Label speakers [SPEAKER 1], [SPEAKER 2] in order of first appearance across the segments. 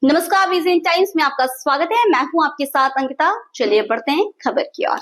[SPEAKER 1] नमस्कार, vision times में आपका स्वागत है। मैं हूं आपके साथ अंकिता। चलिए बढ़ते हैं खबर की ओर।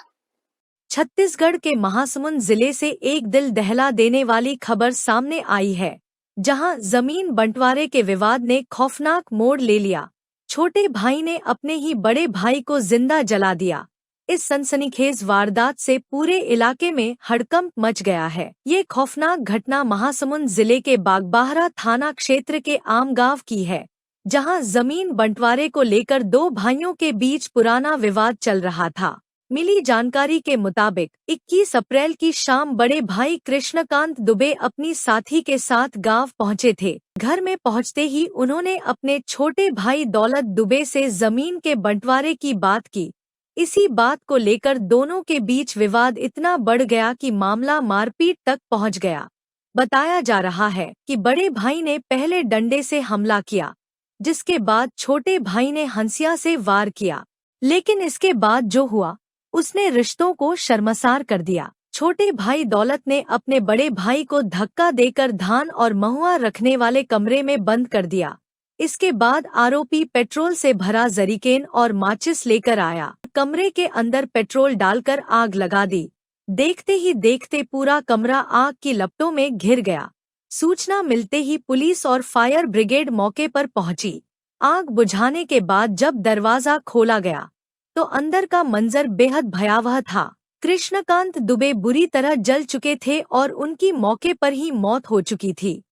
[SPEAKER 2] छत्तीसगढ़ के महासमुंद जिले से एक दिल दहला देने वाली खबर सामने आई है, जहां जमीन बंटवारे के विवाद ने खौफनाक मोड़ ले लिया। छोटे भाई ने अपने ही बड़े भाई को जिंदा जला दिया। इस सनसनीखेज वारदात से पूरे इलाके में हड़कंप मच गया है। ये खौफनाक घटना महासमुंद जिले के बागबाहरा थाना क्षेत्र के आम गांव की है, जहां जमीन बंटवारे को लेकर दो भाइयों के बीच पुराना विवाद चल रहा था। मिली जानकारी के मुताबिक 21 अप्रैल की शाम बड़े भाई कृष्णकांत दुबे अपनी साथी के साथ गांव पहुंचे थे। घर में पहुंचते ही उन्होंने अपने छोटे भाई दौलत दुबे से जमीन के बंटवारे की बात की। इसी बात को लेकर दोनों के बीच विवाद इतना बढ़ गया कि मामला मारपीट तक पहुंच गया। बताया जा रहा है कि बड़े भाई ने पहले डंडे से हमला किया, जिसके बाद छोटे भाई ने हंसिया से वार किया। लेकिन इसके बाद जो हुआ, उसने रिश्तों को शर्मसार कर दिया। छोटे भाई दौलत ने अपने बड़े भाई को धक्का देकर धान और महुआ रखने वाले कमरे में बंद कर दिया। इसके बाद आरोपी पेट्रोल से भरा जरीकेन और माचिस लेकर आया। कमरे के अंदर पेट्रोल डालकर आग लगा दी। देखते ही देखते पूरा कमरा आग की लपटों में घिर गया। सूचना मिलते ही पुलिस और फायर ब्रिगेड मौके पर पहुंची। आग बुझाने के बाद जब दरवाजा खोला गया तो अंदर का मंजर बेहद भयावह था। कृष्णकांत दुबे बुरी तरह जल चुके थे और उनकी मौके पर ही मौत हो चुकी थी।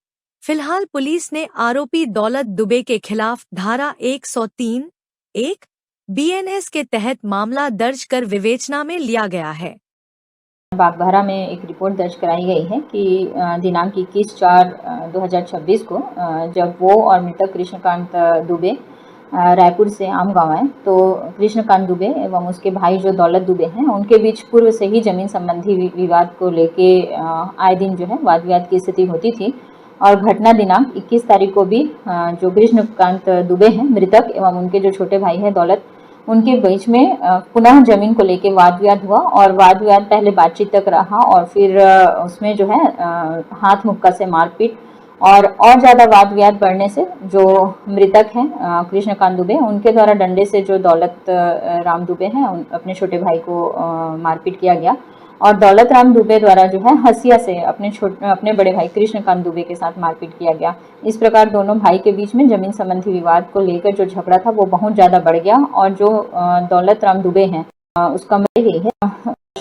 [SPEAKER 2] फिलहाल पुलिस ने आरोपी दौलत दुबे के खिलाफ धारा 103(1) बीएनएस के तहत मामला दर्ज कर विवेचना में लिया गया है।
[SPEAKER 3] बागबाहरा में एक रिपोर्ट दर्ज कराई गई है कि दिनांक 21/4/2026 को जब वो और मृतक कृष्णकांत दुबे रायपुर से आम गाँव आए, तो कृष्णकांत दुबे एवं उसके भाई जो दौलत दुबे हैं, उनके बीच पूर्व से ही जमीन संबंधी विवाद को लेके आए दिन जो है वाद विवाद की स्थिति होती थी। और घटना दिनांक 21 तारीख को भी जो कृष्णकांत दुबे हैं मृतक एवं उनके जो छोटे भाई हैं दौलत, उनके बीच में पुनः जमीन को लेके वाद विवाद हुआ। और वाद विवाद पहले बातचीत तक रहा और फिर उसमें जो है हाथ मुक्का से मारपीट और ज़्यादा वाद विवाद बढ़ने से जो मृतक हैं कृष्णकांत दुबे, उनके द्वारा डंडे से जो दौलत राम दुबे हैं अपने छोटे भाई को मारपीट किया गया। और दौलत राम दुबे द्वारा जो है हंसिया से अपने बड़े भाई कृष्णकांत दुबे के साथ मारपीट किया गया। इस प्रकार दोनों भाई के बीच में जमीन संबंधी विवाद को लेकर जो झगड़ा था वो बहुत ज़्यादा बढ़ गया। और जो दौलत राम दुबे हैं उसका मर गई है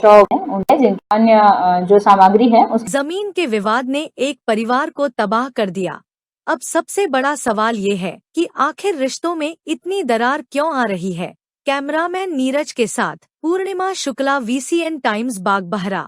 [SPEAKER 3] उनके अन्य जो सामग्री है उस
[SPEAKER 2] जमीन के विवाद ने एक परिवार को तबाह कर दिया। अब सबसे बड़ा सवाल ये है कि आखिर रिश्तों में इतनी दरार क्यों आ रही है। कैमरामैन नीरज के साथ पूर्णिमा शुक्ला, VCN टाइम्स, बागबाहरा।